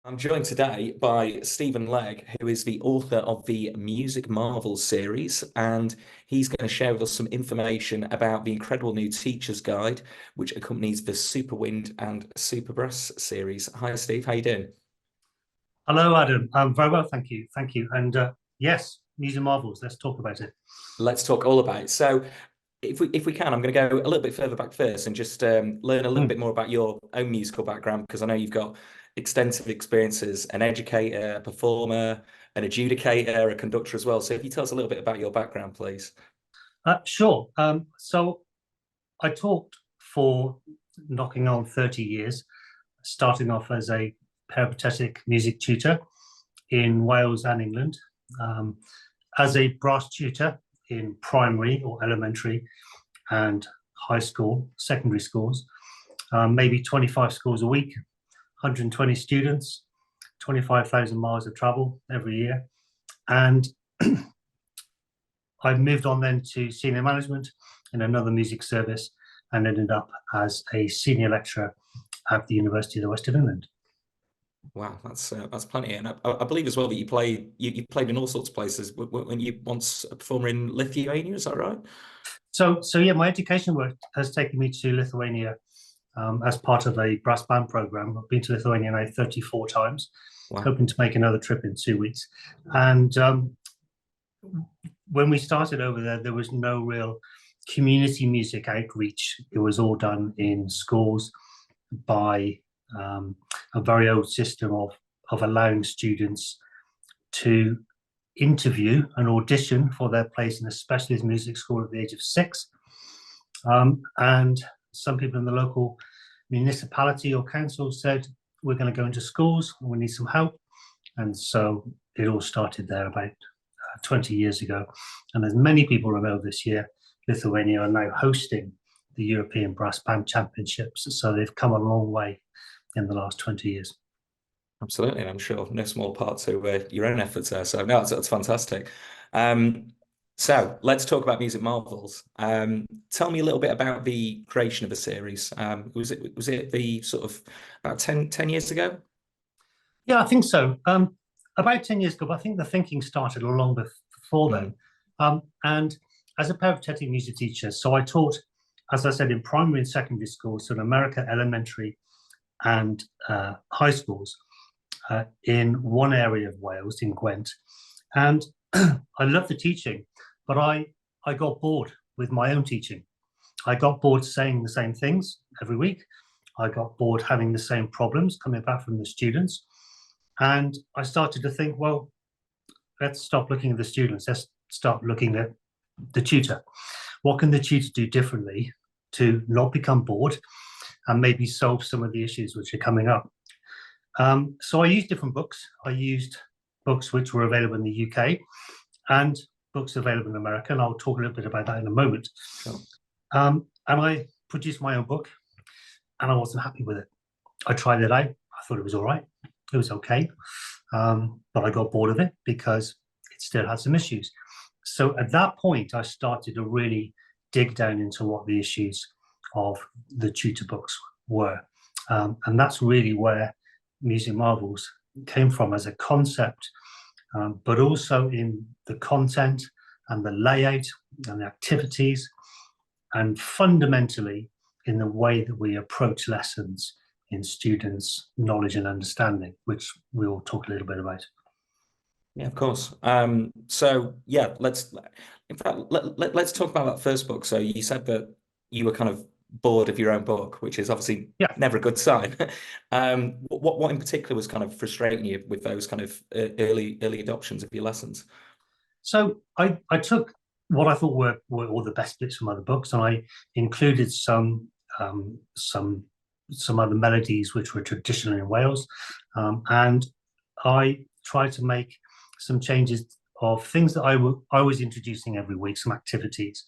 I'm joined today by Steven Legge, who is the author of the Music Marvels series, and he's going to share with us some information about the incredible new Teacher's Guide, which accompanies the Super Wind and Super Brass series. Hi, Steve. How you doing? Hello, Adam. Very well, thank you. Thank you. And yes, Music Marvels, let's talk about it. Let's talk all about it. So, if we can, I'm going to go a little bit further back first and just learn a little Mm. bit more about your own musical background because I know you've got extensive experiences, an educator, a performer, an adjudicator, a conductor as well. So if you tell us a little bit about your background, please. Sure. So I taught for knocking on 30 years, starting off as a peripatetic music tutor in Wales and England, um, as a brass tutor in primary or elementary and high school, secondary schools, maybe 25 schools a week, 120 students, 25,000 miles of travel every year. And I moved on then to senior management in another music service and ended up as a senior lecturer at the University of the West of England. Wow, that's plenty. And I believe as well that you played in all sorts of places. When you once a performer in Lithuania, is that right? So yeah, my education work has taken me to Lithuania as part of a brass band program. I've been to Lithuania now 34 times, Wow. hoping to make another trip in 2 weeks. And when we started over there, there was no real community music outreach. It was all done in schools by a very old system of allowing students to interview and audition for their place in a specialist music school at the age of 6. And some people in the local municipality or council said, we're going to go into schools and we need some help. And so it all started there about 20 years ago. And as many people will know this year, Lithuania are now hosting the European Brass Band Championships. So they've come a long way in the last 20 years. Absolutely, and I'm sure no small part to your own efforts there. So no, that's fantastic. Um, so let's talk about Music Marvels. Tell me a little bit about the creation of the series. Was it the sort of about ten years ago? Yeah, I think so. About 10 years ago, but I think the thinking started long before then. Mm, And as a peripatetic music teacher, so I taught, as I said, in primary and secondary schools, so in America, elementary and high schools in one area of Wales, in Gwent. And I loved the teaching, but I got bored with my own teaching. I got bored saying the same things every week. I got bored having the same problems coming back from the students. And I started to think, well, let's stop looking at the students. Let's start looking at the tutor. What can the tutor do differently to not become bored and maybe solve some of the issues which are coming up? So I used different books. I used books which were available in the UK and books available in America, and I'll talk a little bit about that in a moment. sure. And I produced my own book, and I wasn't happy with it. I tried it out. I thought it was all right. It was okay. But I got bored of it because it still had some issues. So at that point, I started to really dig down into what the issues of the tutor books were. And that's really where Music Marvels came from as a concept, but also in the content and the layout and the activities, and fundamentally in the way that we approach lessons in students' knowledge and understanding, which we will talk a little bit about. Yeah, of course. So yeah, in fact let's talk about that first book. So you said that you were kind of bored of your own book, which is obviously Yeah. never a good sign. What in particular was kind of frustrating you with those kind of early adoptions of your lessons? So I took what I thought were all the best bits from other books, and I included um, some some other melodies which were traditional in Wales, and I tried to make some changes of things that I was introducing every week, some activities,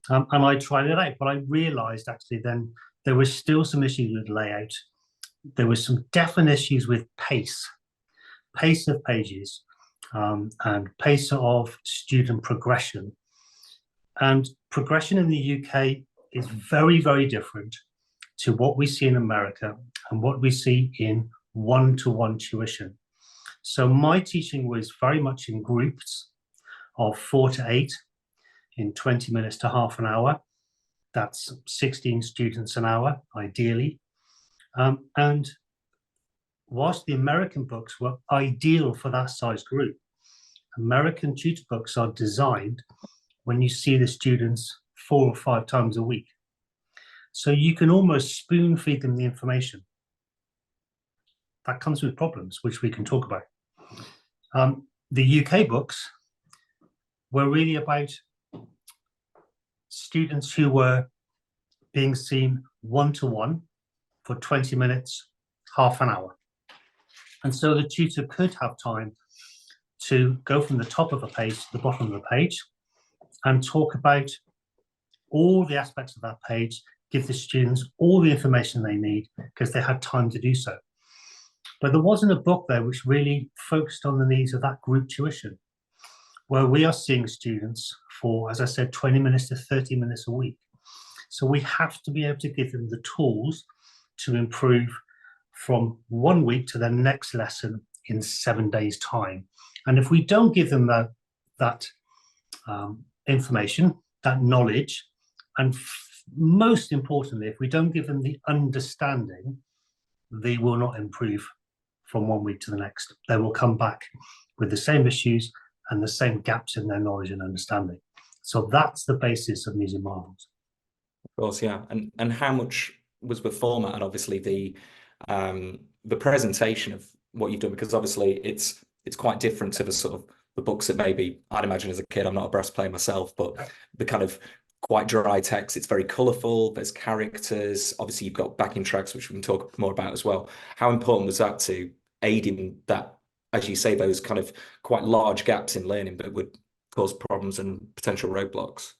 and I tried it out. But I realised actually then there was still some issues with layout. There was some definite issues with pace of pages, and pace of student progression. And progression in the UK is very, very different to what we see in America and what we see in one-to-one tuition. So my teaching was very much in groups of 4 to 8 in 20 minutes to half an hour. That's 16 students an hour, ideally. And whilst the American books were ideal for that size group, American tutor books are designed when you see the students 4 or 5 times a week. So you can almost spoon feed them the information. That comes with problems, which we can talk about. The UK books were really about students who were being seen one-to-one for 20 minutes, half an hour. And so the tutor could have time to go from the top of a page to the bottom of the page and talk about all the aspects of that page, give the students all the information they need because they had time to do so. But there wasn't a book there which really focused on the needs of that group tuition, where we are seeing students for, as I said, 20 minutes to 30 minutes a week. So we have to be able to give them the tools to improve from 1 week to the next lesson in 7 days' time. And if we don't give them that information, that knowledge, and most importantly, if we don't give them the understanding, they will not improve from 1 week to the next. They will come back with the same issues and the same gaps in their knowledge and understanding. So that's the basis of Music Marvels. Of course, yeah. And how much was the format and obviously the presentation of what you've done? Because obviously it's quite different to the sort of the books that maybe I'd imagine as a kid. I'm not a brass player myself, but the kind of quite dry text. It's very colourful. There's characters. Obviously, you've got backing tracks, which we can talk more about as well. How important was that to aid in that, as you say, those kind of quite large gaps in learning that would cause problems and potential roadblocks?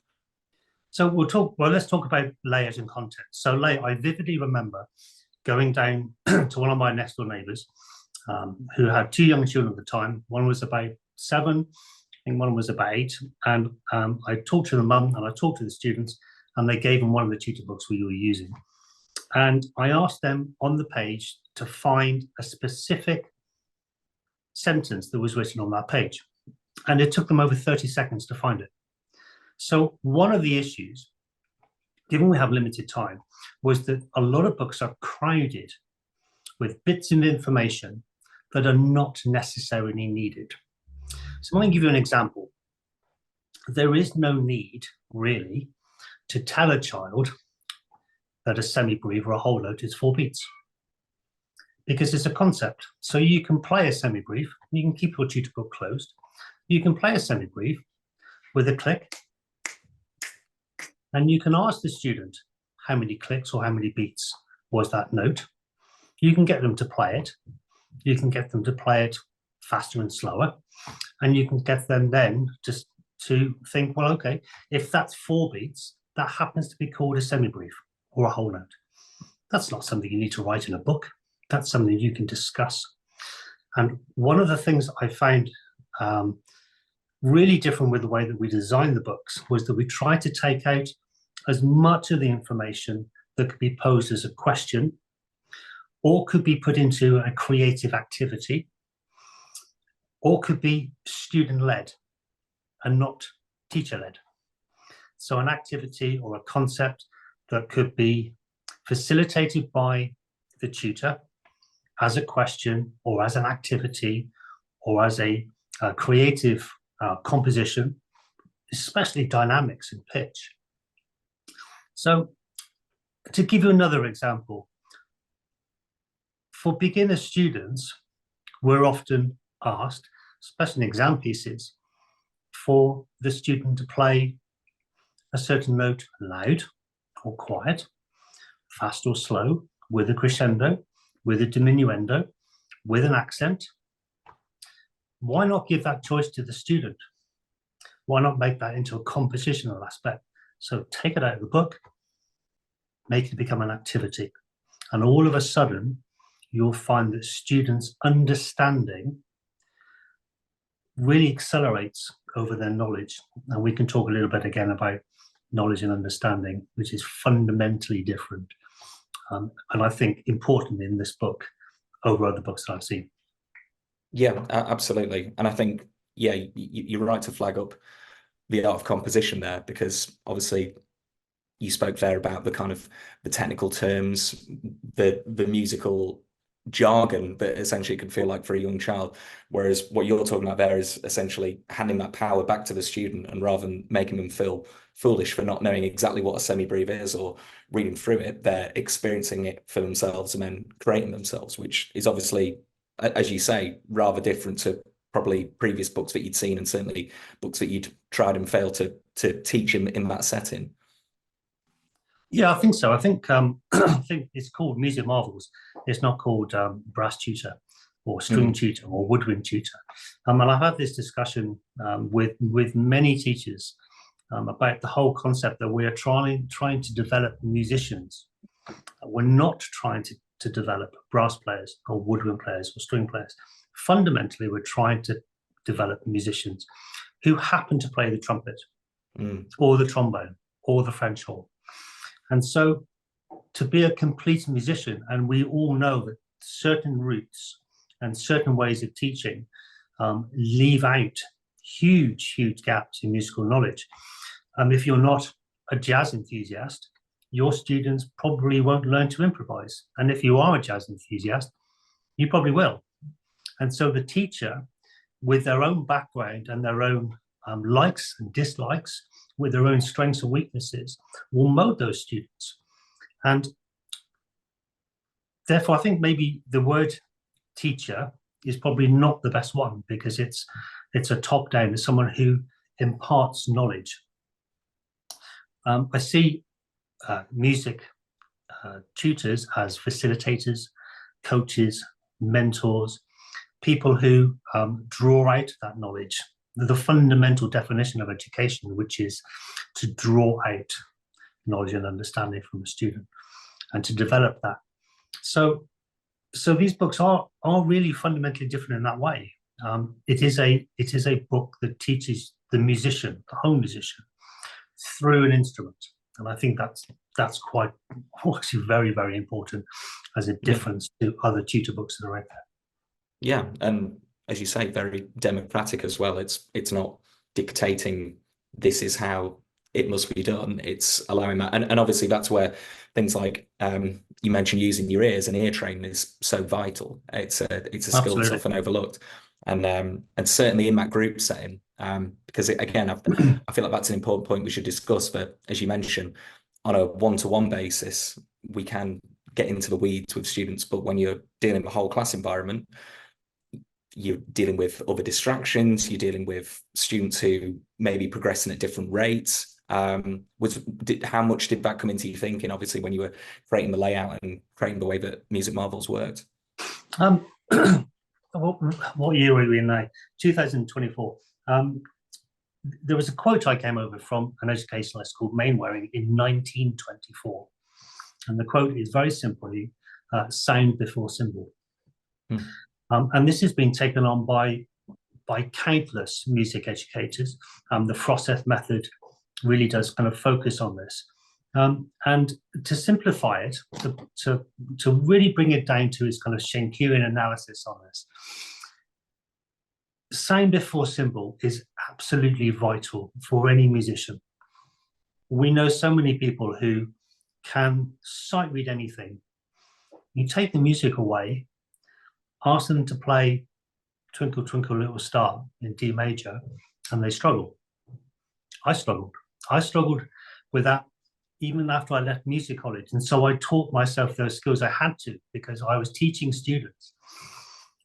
So let's talk about layout and content. So I vividly remember going down to one of my next door neighbours who had 2 young children at the time. One was about 7, I think one was about 8. And I talked to the mum and I talked to the students, and they gave them one of the tutor books we were using. And I asked them on the page to find a specific sentence that was written on that page. And it took them over 30 seconds to find it. So one of the issues, given we have limited time, was that a lot of books are crowded with bits of information that are not necessarily needed. So I'm going to give you an example. There is no need, really, to tell a child that a semi-brief or a whole note is 4 beats, because it's a concept. So you can play a semi-brief, you can keep your tutor book closed, you can play a semi-brief with a click, and you can ask the student how many clicks or how many beats was that note. You can get them to play it. You can get them to play it faster and slower. And you can get them then just to think, well, okay, if that's 4 beats, that happens to be called a semi-brief or a whole note. That's not something you need to write in a book. That's something you can discuss. And one of the things I found really different with the way that we designed the books was that we tried to take out as much of the information that could be posed as a question or could be put into a creative activity or could be student-led and not teacher-led. So an activity or a concept that could be facilitated by the tutor as a question or as an activity or as a creative composition, especially dynamics and pitch. So to give you another example, for beginner students, we're often asked, especially in exam pieces, for the student to play a certain note loud or quiet, fast or slow, with a crescendo, with a diminuendo, with an accent. Why not give that choice to the student? Why not make that into a compositional aspect? So take it out of the book, make it become an activity. And all of a sudden, you'll find that students' understanding really accelerates over their knowledge. And we can talk a little bit again about knowledge and understanding, which is fundamentally different. And I think important in this book, over other books that I've seen. Yeah, absolutely. And I think, yeah, you're right to flag up the art of composition there, because obviously you spoke there about the kind of the technical terms, the musical jargon that essentially it can feel like for a young child. Whereas what you're talking about there is essentially handing that power back to the student, and rather than making them feel foolish for not knowing exactly what a semi-breve is or reading through it, they're experiencing it for themselves and then creating themselves, which is obviously, as you say, rather different to probably previous books that you'd seen, and certainly books that you'd tried and failed to teach in that setting. Yeah, I think so. I think I think it's called Music Marvels. It's not called Brass Tutor or String Tutor or Woodwind Tutor. And I've had this discussion with many teachers about the whole concept that we are trying to develop musicians. We're not trying to develop brass players or woodwind players or string players. Fundamentally, we're trying to develop musicians who happen to play the trumpet or the trombone or the French horn. And so to be a complete musician, and we all know that certain routes and certain ways of teaching leave out huge gaps in musical knowledge. If you're not a jazz enthusiast, your students probably won't learn to improvise. And if you are a jazz enthusiast, you probably will. And so the teacher, with their own background and their own likes and dislikes, with their own strengths and weaknesses, will mold those students. And therefore, I think maybe the word teacher is probably not the best one, because it's a top down, it's someone who imparts knowledge. I see music tutors as facilitators, coaches, mentors, people who draw out that knowledge. The fundamental definition of education, which is to draw out knowledge and understanding from a student and to develop that. So these books are really fundamentally different in that way. It is a book that teaches the musician, the home musician, through an instrument. And I think that's quite actually very, very important as a difference to other tutor books that are out there. Yeah, and as you say, very democratic as well. It's not dictating this is how it must be done. It's allowing that, and obviously that's where things like you mentioned using your ears and ear training is so vital. It's a skill that's often overlooked, and certainly in that group setting, because again, I feel like that's an important point we should discuss. But as you mentioned, on a one-to-one basis, we can get into the weeds with students, but when you're dealing with a whole class environment, you're dealing with other distractions, you're dealing with students who may be progressing at different rates. How much did that come into your thinking, obviously, when you were creating the layout and creating the way that Music Marvels worked? What year were we in now? 2024. There was a quote I came over from an educationalist called Mainwaring in 1924. And the quote is very simply, sound before symbol. And this has been taken on by countless music educators. The Froseth method really does kind of focus on this. And to simplify it, to really bring it down to its kind of Schenkerian analysis on this, sound before symbol is absolutely vital for any musician. We know so many people who can sight read anything. You take the music away, ask them to play Twinkle, Twinkle, Little Star in D major, and they struggle. I struggled with that even after I left music college. And so I taught myself those skills. I had to, because I was teaching students.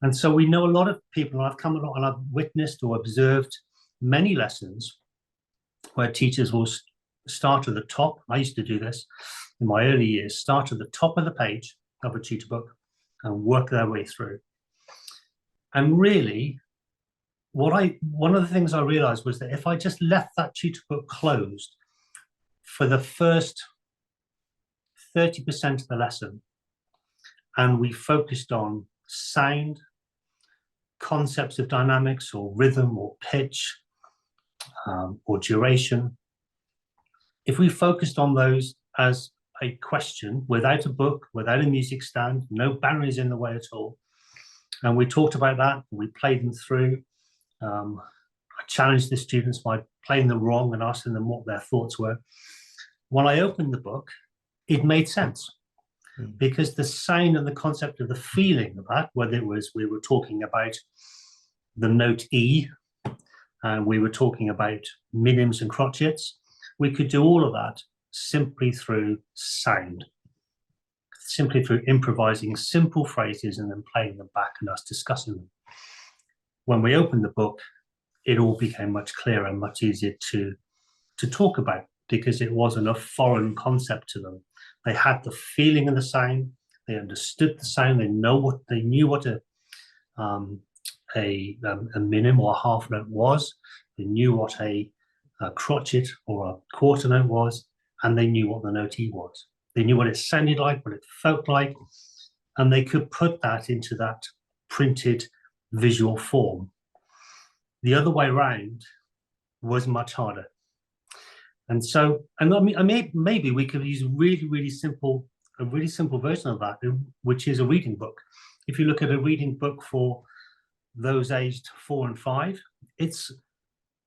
And so we know a lot of people, and I've come along and I've witnessed or observed many lessons where teachers will start at the top. I used to do this in my early years, start at the top of the page of a tutor book and work their way through. And really, one of the things I realized was that if I just left that tutor book closed for the first 30% of the lesson, and we focused on sound, concepts of dynamics or rhythm or pitch or duration, if we focused on those as a question without a book, without a music stand, no barriers in the way at all, And we talked about that. We played them through. I challenged the students by playing them wrong and asking them what their thoughts were. When I opened the book, it made sense because the sound and the concept of the feeling of that, whether it was we were talking about the note E, and we were talking about minims and crotchets, we could do all of that simply through sound, simply through improvising simple phrases and then playing them back and us discussing them. When we opened the book, it all became much clearer and much easier to talk about because it wasn't a foreign concept to them. They had the feeling of the sound, they understood the sound, they knew what a minim or a half note was, they knew what a crotchet or a quarter note was, and they knew what the note E was. They knew what it sounded like, what it felt like, and they could put that into that printed visual form. The other way around was much harder. And so, maybe we could use a really simple version of that, which is a reading book. If you look at a reading book for those aged 4 and 5, it's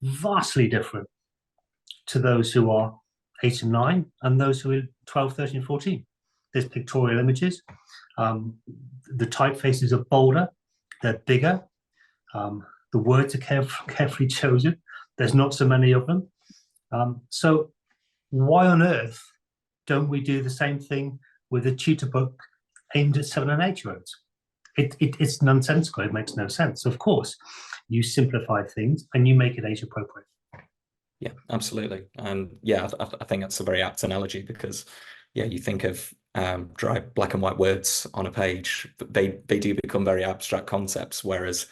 vastly different to those who are 8 and 9 and those who are 12, 13, 14. There's pictorial images. The typefaces are bolder, they're bigger. The words are carefully chosen. There's not so many of them. So why on earth don't we do the same thing with a tutor book aimed at 7 and 8-year-olds? It's nonsensical. It makes no sense. Of course, you simplify things and you make it age appropriate. Yeah, absolutely. And yeah, I think that's a very apt analogy because, yeah, you think of dry black and white words on a page, they do become very abstract concepts. Whereas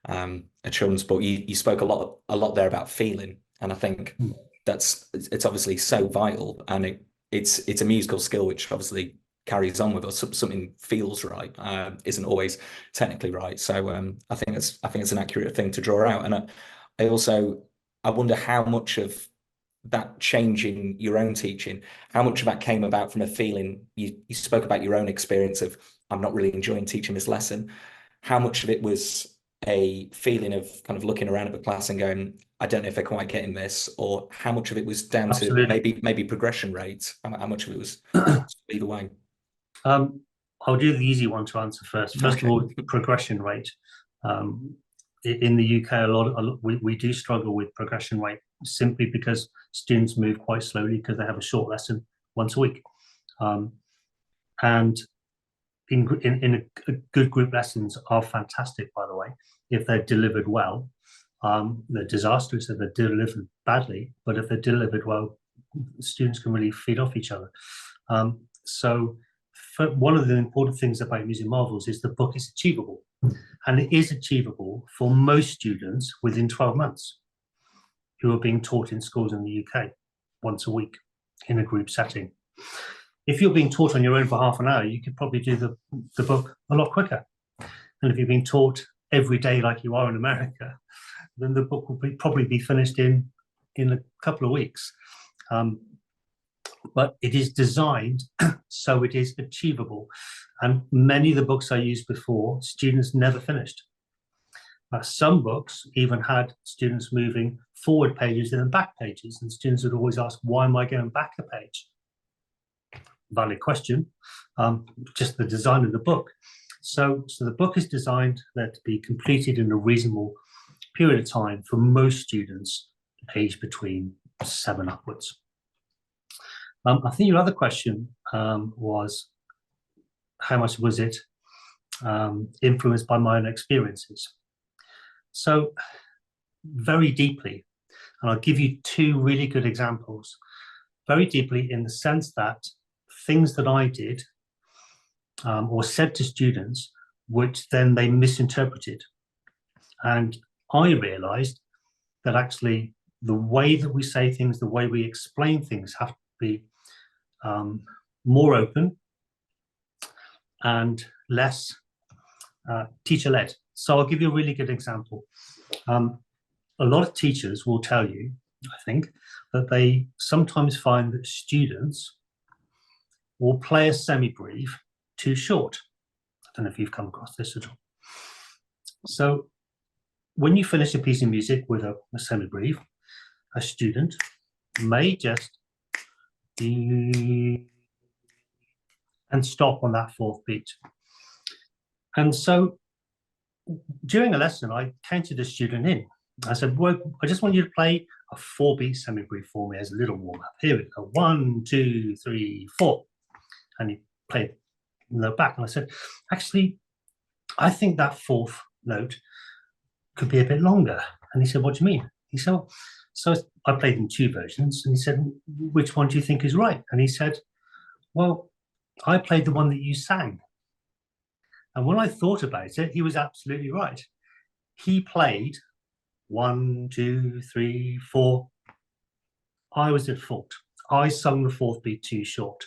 a children's book, you spoke a lot there about feeling, and I think it's obviously so vital, and it's a musical skill which obviously carries on with us. Something feels right, isn't always technically right. So I think it's an accurate thing to draw out, and I wonder how much of that change in your own teaching, how much of that came about from a feeling. You spoke about your own experience of I'm not really enjoying teaching this lesson. How much of it was a feeling of kind of looking around at the class and going, I don't know if they're quite getting this, or how much of it was down Absolutely. to maybe progression rates? How much of it was either way? I'll do the easy one to answer first. First Okay. of all, progression rate. In the UK, we do struggle with progression rate simply because students move quite slowly because they have a short lesson once a week. And in a good group lessons are fantastic, by the way, if they're delivered well. They're disastrous if they're delivered badly, but if they're delivered well, students can really feed off each other. So one of the important things about Music Marvels is the book is achievable, and it is achievable for most students within 12 months who are being taught in schools in the UK once a week in a group setting. If you're being taught on your own for half an hour, you could probably do the book a lot quicker. And if you're being taught every day like you are in America, then the book will probably be finished in a couple of weeks. But it is designed so it is achievable. And many of the books I used before, students never finished. Some books even had students moving forward pages and then back pages, and students would always ask, why am I going back a page? Valid question, just the design of the book. So the book is designed to be completed in a reasonable period of time for most students aged between 7 upwards. I think your other question was how much was it influenced by my own experiences? So very deeply, and I'll give you 2 really good examples, very deeply in the sense that things that I did or said to students, which then they misinterpreted. And I realized that actually the way that we say things, the way we explain things have to be more open and less teacher-led. So I'll give you a really good example. A lot of teachers will tell you, I think, that they sometimes find that students will play a semi-brief too short. I don't know if you've come across this at all. So when you finish a piece of music with a semi-brief, a student may just and stop on that fourth beat. And so during a lesson, I counted a student in. I said, well, I just want you to play a 4-beat semi-brief for me as a little warm-up. Here we go, 1, 2, 3, 4. And he played the note back. And I said, actually, I think that fourth note could be a bit longer. And he said, what do you mean? He said, well, so I played in 2 versions. And he said, which one do you think is right? And he said, well, I played the one that you sang. And when I thought about it, he was absolutely right. He played 1, 2, 3, 4. I was at fault. I sung the fourth beat too short.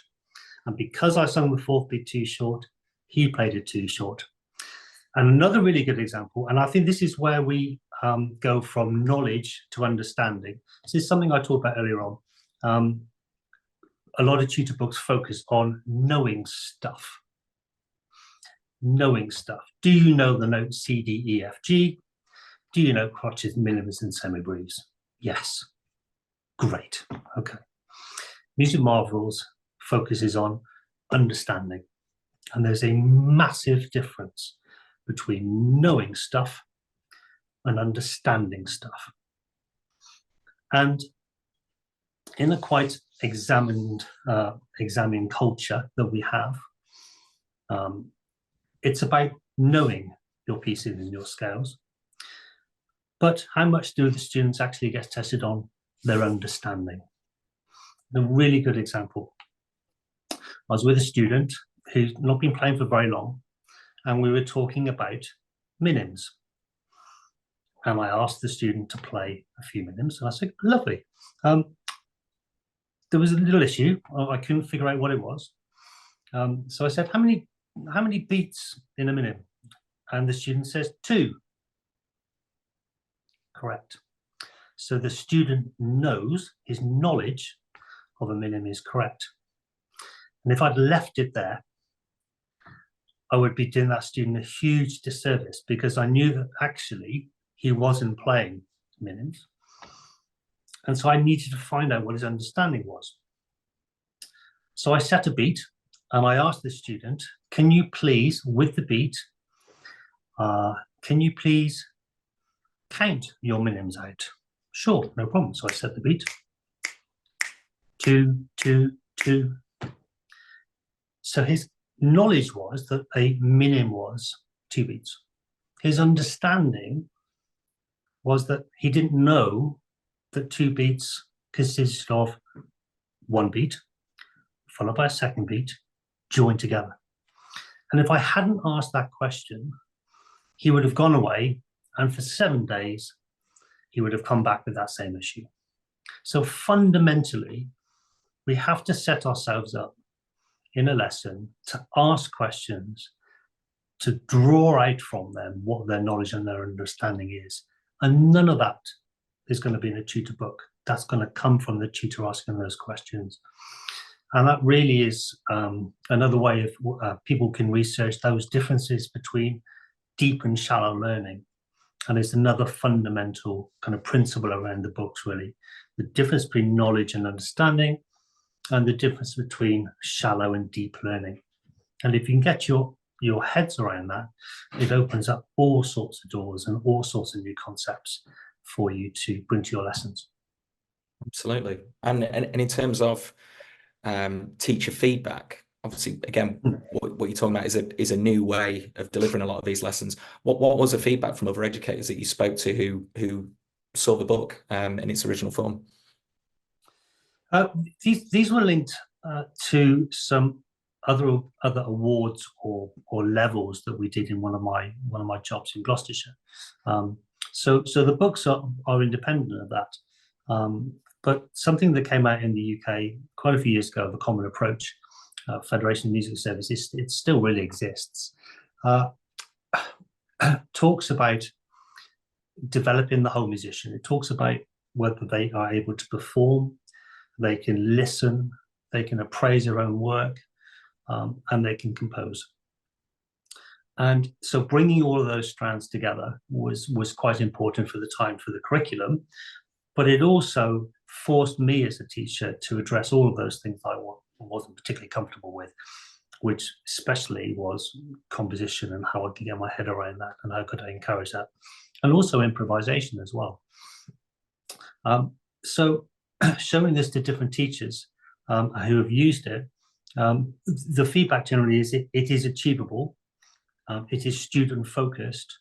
And because I sung the fourth beat too short, he played it too short. And another really good example, and I think this is where we go from knowledge to understanding. This is something I talked about earlier on. A lot of tutor books focus on knowing stuff. Knowing stuff. Do you know the notes C, D, E, F, G? Do you know crotchets, millimeters, and semi-briefs? Yes. Great. Okay. Music Marvels focuses on understanding. And there's a massive difference between knowing stuff and understanding stuff. And in a quite examined culture that we have, it's about knowing your pieces and your scales. But how much do the students actually get tested on their understanding? A really good example. I was with a student who's not been playing for very long, and we were talking about minims. And I asked the student to play a few minims, and I said, lovely. There was a little issue. I couldn't figure out what it was. So I said, how many beats in a minim? And the student says 2. Correct. So the student knows, his knowledge of a minim is correct. And if I'd left it there, I would be doing that student a huge disservice, because I knew that actually he wasn't playing minims. And so I needed to find out what his understanding was. So I set a beat and I asked the student, can you please, with the beat, can you please count your minims out? Sure, no problem. So I set the beat. 2, 2, 2. So his knowledge was that a minim was 2 beats. His understanding was that he didn't know that 2 beats consisted of 1 beat, followed by a second beat, joined together. And if I hadn't asked that question, he would have gone away, and for 7 days, he would have come back with that same issue. So fundamentally, we have to set ourselves up in a lesson to ask questions, to draw out from them what their knowledge and their understanding is. And none of that is going to be in a tutor book. That's going to come from the tutor asking those questions. And that really is another way of people can research those differences between deep and shallow learning. And it's another fundamental kind of principle around the books, really. The difference between knowledge and understanding, and the difference between shallow and deep learning. And if you can get your heads around that, it opens up all sorts of doors and all sorts of new concepts for you to bring to your lessons. Absolutely. And in terms of teacher feedback, obviously, again, what you're talking about is a new way of delivering a lot of these lessons. What was the feedback from other educators that you spoke to who saw the book in its original form? These were linked to some other awards or levels that we did in one of my jobs in Gloucestershire. So the books are independent of that. But something that came out in the UK quite a few years ago, the Common Approach, Federation of Music Services, it still really exists, talks about developing the whole musician. It talks about whether they are able to perform, they can listen, they can appraise their own work, and they can compose. And so bringing all of those strands together was quite important for the time for the curriculum, but it also forced me as a teacher to address all of those things I wasn't particularly comfortable with, which especially was composition and how I could get my head around that and how could I encourage that, and also improvisation as well. So showing this to different teachers who have used it, the feedback generally is it is achievable, it is student focused,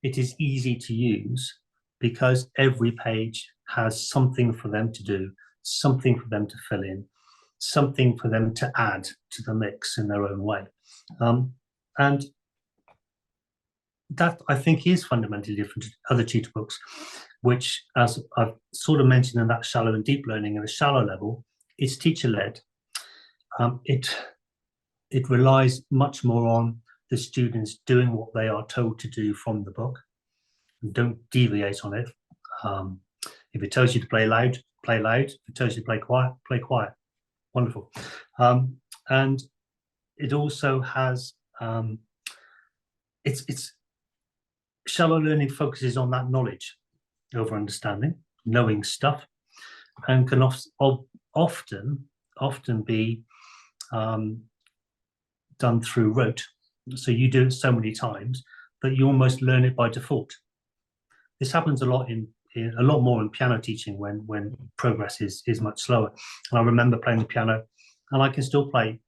it is easy to use because every page has something for them to do, something for them to fill in, something for them to add to the mix in their own way. And that, I think, is fundamentally different to other tutor books, which, as I've sort of mentioned in that shallow and deep learning, at a shallow level, it's teacher-led. It relies much more on the students doing what they are told to do from the book and don't deviate on it. If it tells you to play loud, play loud. If it tells you to play quiet. Wonderful. And it also has, it's shallow learning focuses on that knowledge over understanding, knowing stuff, and can often be done through rote. So you do it so many times that you almost learn it by default. This happens a lot a lot more in piano teaching when progress is much slower. And I remember playing the piano, and I can still play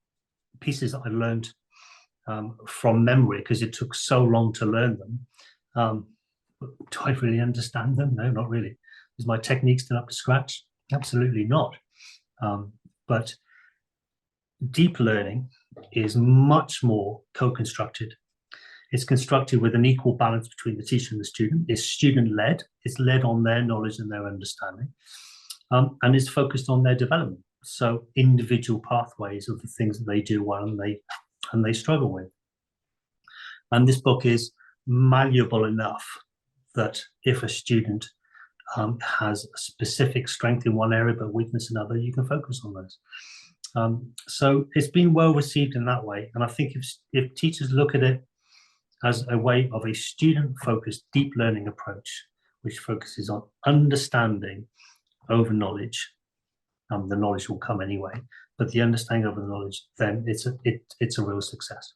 pieces that I learned from memory because it took so long to learn them. Do I really understand them? No, not really. Is my technique still up to scratch? Absolutely not. But deep learning is much more co-constructed. It's constructed with an equal balance between the teacher and the student. It's student-led. It's led on their knowledge and their understanding, and it's focused on their development. So individual pathways of the things that they do well and they struggle with. And this book is malleable enough that if a student has a specific strength in one area but weakness in another, you can focus on those. So it's been well received in that way. And I think if teachers look at it as a way of a student-focused deep learning approach, which focuses on understanding over knowledge, the knowledge will come anyway, but the understanding over the knowledge, then it's a real success.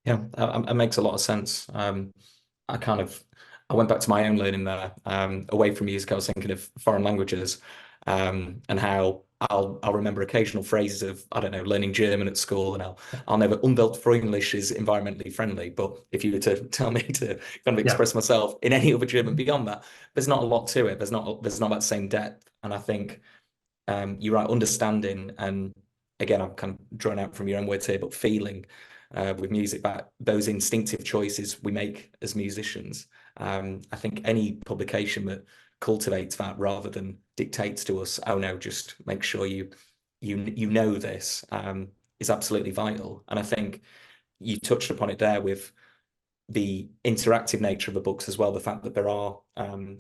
Yeah, it makes a lot of sense. I went back to my own learning there. Away from music, I was thinking of foreign languages, and how I'll remember occasional phrases of, I don't know, learning German at school, and I'll never Umweltfreundlich is environmentally friendly. But if you were to tell me to kind of express myself in any other German beyond that, there's not a lot to it. There's not that same depth. And I think you're right, understanding, and again, I'm kind of drawing out from your own words here, but feeling with music, that those instinctive choices we make as musicians. I think any publication that cultivates that rather than dictates to us, oh no, just make sure you know this, is absolutely vital. And I think you touched upon it there with the interactive nature of the books as well, the fact that there are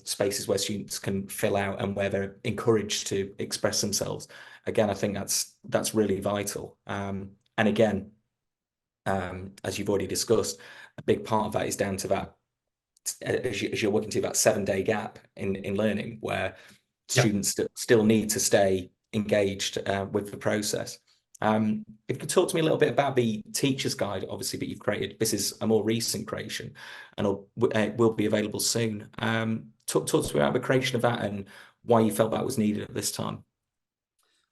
spaces where students can fill out and where they're encouraged to express themselves. Again, I think that's really vital. And again, as you've already discussed, a big part of that is down to that, as you're working to that 7-day gap in learning, where students still need to stay engaged with the process. If you could talk to me a little bit about the teacher's guide, obviously, that you've created. This is a more recent creation, and it will be available soon. Talk to me about the creation of that and why you felt that was needed at this time.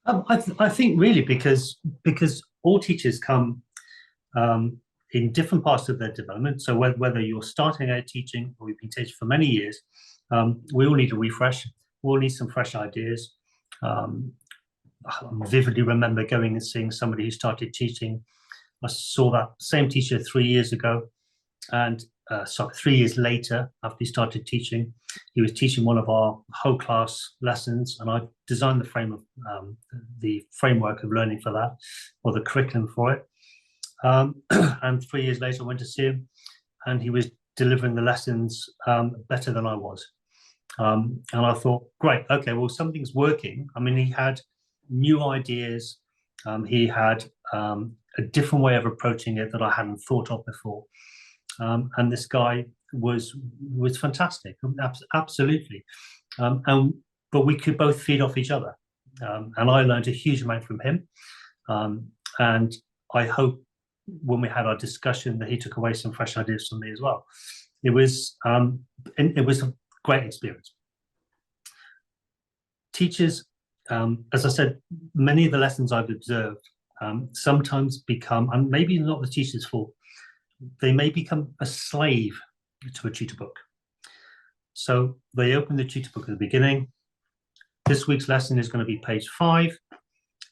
I think really because all teachers come in different parts of their development. So whether you're starting out teaching or you've been teaching for many years, we all need a refresh. We all need some fresh ideas. I vividly remember going and seeing somebody who started teaching. I saw that same teacher 3 years ago, and 3 years later, after he started teaching, he was teaching one of our whole class lessons, and I designed the framework of learning for that, or the curriculum for it. And 3 years later, I went to see him, and he was delivering the lessons better than I was. And I thought, great, okay, well, something's working. I mean, he had new ideas. He had a a different way of approaching it that I hadn't thought of before. And this guy was fantastic, absolutely. But we could both feed off each other, and I learned a huge amount from him. And I hope when we had our discussion that he took away some fresh ideas from me as well. It was a great experience. Teachers, as I said, many of the lessons I've observed sometimes become, and maybe not the teacher's fault, they may become a slave to a tutor book. So they open the tutor book at the beginning. This week's lesson is going to be page 5.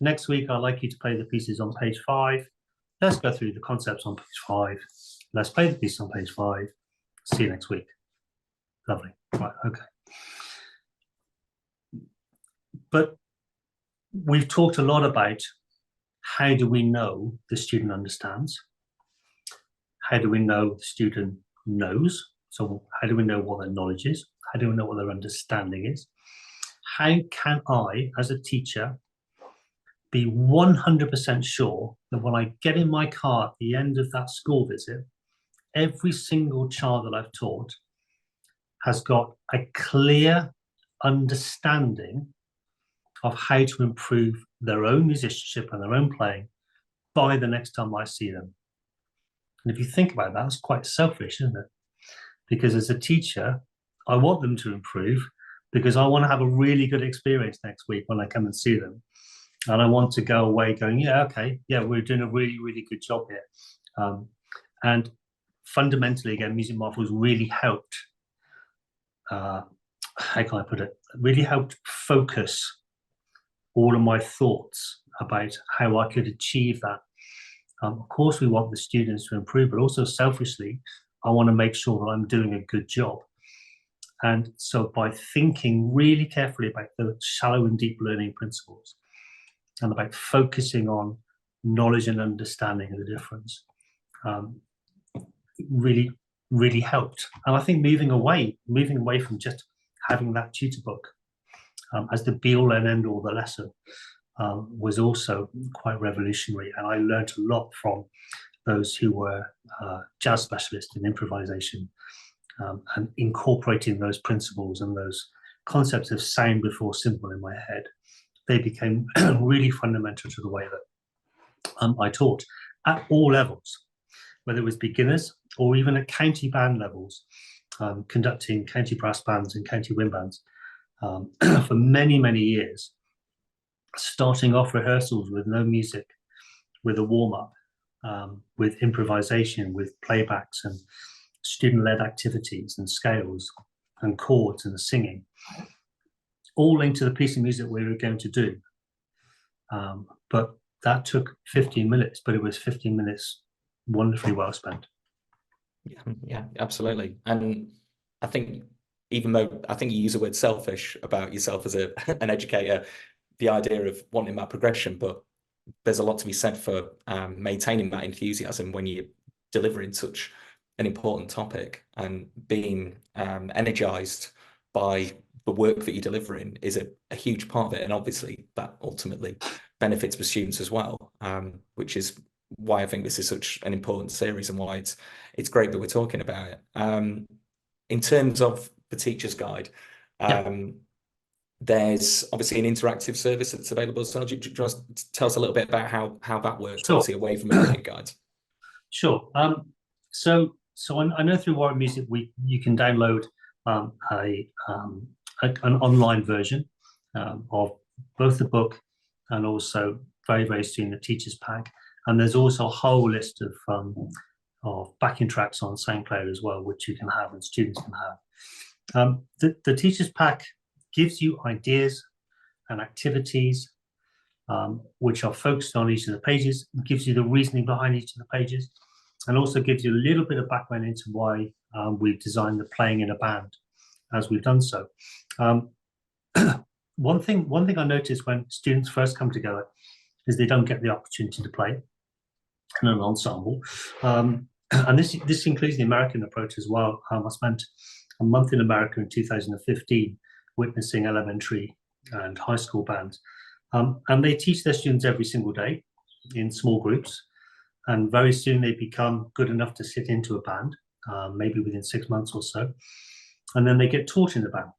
Next week, I'd like you to play the pieces on page 5. Let's go through the concepts on page 5. Let's play the piece on page 5. See you next week. Lovely. Right, okay. But we've talked a lot about how do we know the student understands? How do we know the student knows? So how do we know what their knowledge is? How do we know what their understanding is? How can I, as a teacher, be 100% sure that when I get in my car at the end of that school visit, every single child that I've taught has got a clear understanding of how to improve their own musicianship and their own playing by the next time I see them? And if you think about that, it's quite selfish, isn't it? Because as a teacher, I want them to improve because I want to have a really good experience next week when I come and see them. And I want to go away going, yeah, okay, yeah, we're doing a really, really good job here. And fundamentally, again, Music Marvels really helped, how can I put it? Really helped focus all of my thoughts about how I could achieve that. Of course, we want the students to improve, but also selfishly, I want to make sure that I'm doing a good job. And so by thinking really carefully about the shallow and deep learning principles and about focusing on knowledge and understanding of the difference, really, really helped. And I think moving away from just having that tutor book as the be-all and end-all the lesson was also quite revolutionary. And I learned a lot from those who were jazz specialists in improvisation and incorporating those principles and those concepts of sound before simple in my head. They became really fundamental to the way that I taught at all levels, whether it was beginners or even at county band levels, conducting county brass bands and county wind bands for many, many years, starting off rehearsals with no music, with a warm-up, with improvisation, with playbacks and student-led activities and scales and chords and singing, all linked to the piece of music we were going to do. But that took 15 minutes, but it was 15 minutes wonderfully well spent. Yeah, absolutely. And I think, even though I think you use the word selfish about yourself as an educator, the idea of wanting that progression, but there's a lot to be said for maintaining that enthusiasm when you're delivering such an important topic, and being energized by the work that you're delivering is a huge part of it. And obviously that ultimately benefits the students as well, which is why I think this is such an important series and why it's great that we're talking about it. In terms of the teacher's guide, there's obviously an interactive service that's available. So do you just tell us a little bit about how that works, Sure. obviously away from the printed guides? Sure. So I know through Warwick Music you can download an online version of both the book and also very, very soon the teacher's pack. And there's also a whole list of backing tracks on SoundCloud as well, which you can have and students can have. The teacher's pack gives you ideas and activities which are focused on each of the pages, gives you the reasoning behind each of the pages, and also gives you a little bit of background into why we've designed the playing in a band as we've done so. One thing I noticed when students first come together is they don't get the opportunity to play in an ensemble. And this includes the American approach as well. I spent a month in America in 2015 witnessing elementary and high school bands. And they teach their students every single day in small groups. and very soon they become good enough to sit into a band, maybe within 6 months or so, and then they get taught in the band.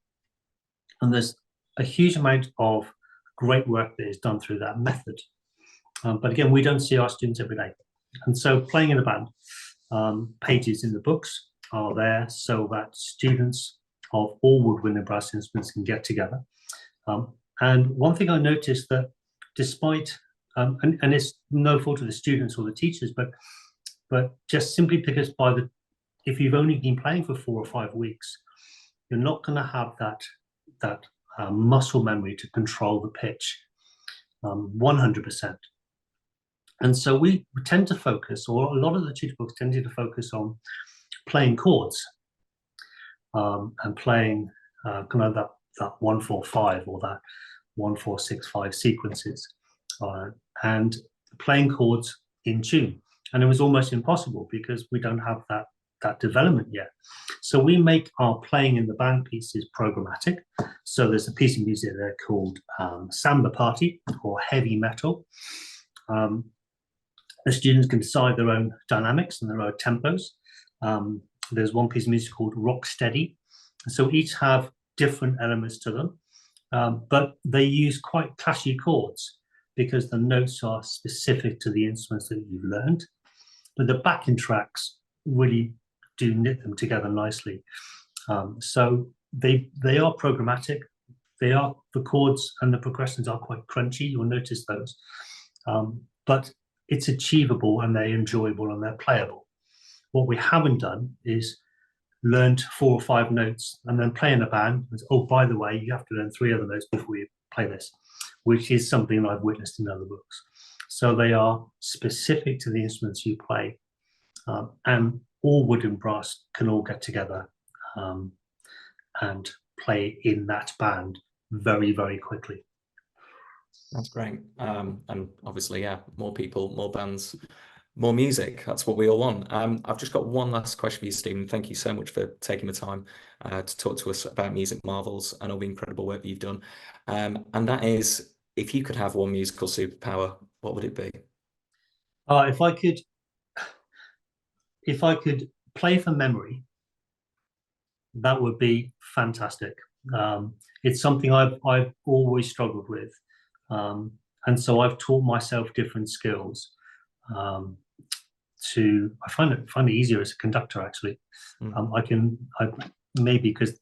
And there's a huge amount of great work that is done through that method. But again, we don't see our students every day. And so playing in the band, pages in the books are there so that students of all woodwind and brass instruments can get together. And one thing I noticed that despite, and it's no fault of the students or the teachers, but just simply because if you've only been playing for 4 or 5 weeks, you're not going to have that muscle memory to control the pitch 100%. And so we tend to focus, or a lot of the tutor books tended to focus on playing chords and playing kind of that 1-4-5 or that 1-4-6-5 sequences, and playing chords in tune. And it was almost impossible because we don't have that development yet. So we make our playing in the band pieces programmatic. So there's a piece of music there called Samba Party or Heavy Metal. The students can decide their own dynamics and their own tempos. There's one piece of music called Rock Steady. So each have different elements to them, but they use quite clashy chords because the notes are specific to the instruments that you've learned. But the backing tracks really do knit them together nicely. So they are programmatic. The chords and the progressions are quite crunchy. You'll notice those, but it's achievable and they're enjoyable and they're playable. What we haven't done is learned 4 or 5 notes and then play in a band. Oh, by the way, you have to learn 3 other notes before you play this, which is something that I've witnessed in other books. So they are specific to the instruments you play, and all wood and brass can all get together and play in that band very, very quickly. That's great. And obviously, yeah, more people, more bands, more music. That's what we all want. I've just got one last question for you, Stephen. Thank you so much for taking the time to talk to us about Music Marvels and all the incredible work that you've done. And that is, if you could have one musical superpower, what would it be? If I could play from memory, that would be fantastic. It's something I've always struggled with, and so I've taught myself different skills. I find it easier as a conductor actually. Maybe because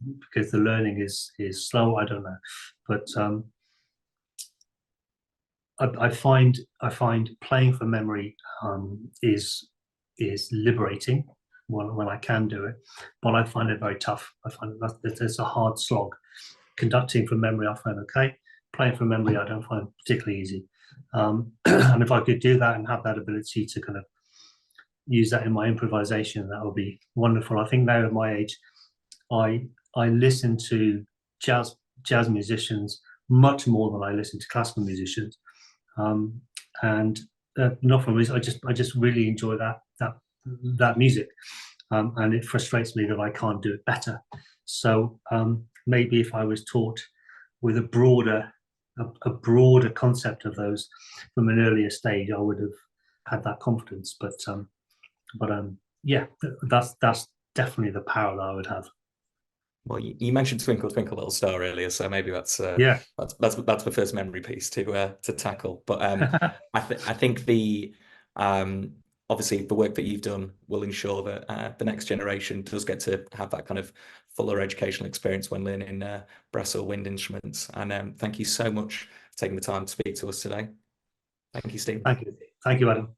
the learning is slow, I don't know, but I find playing from memory is liberating when I can do it, but I find it very tough. I find that it's a hard slog. Conducting from memory I find okay. Playing from memory I don't find particularly easy. And if I could do that and have that ability to kind of use that in my improvisation, that would be wonderful. I think now at my age, I listen to jazz musicians much more than I listen to classical musicians, and not for a reason. I just really enjoy that music, and it frustrates me that I can't do it better. So maybe if I was taught with a broader concept of those from an earlier stage, I would have had that confidence. But yeah, that's definitely the power that I would have. Well, you mentioned Twinkle Twinkle Little Star earlier, so maybe that's Yeah. that's the first memory piece to tackle. But I think the obviously the work that you've done will ensure that the next generation does get to have that kind of fuller educational experience when learning brass or wind instruments. And thank you so much for taking the time to speak to us today. Thank you, Steve. Thank you, Adam.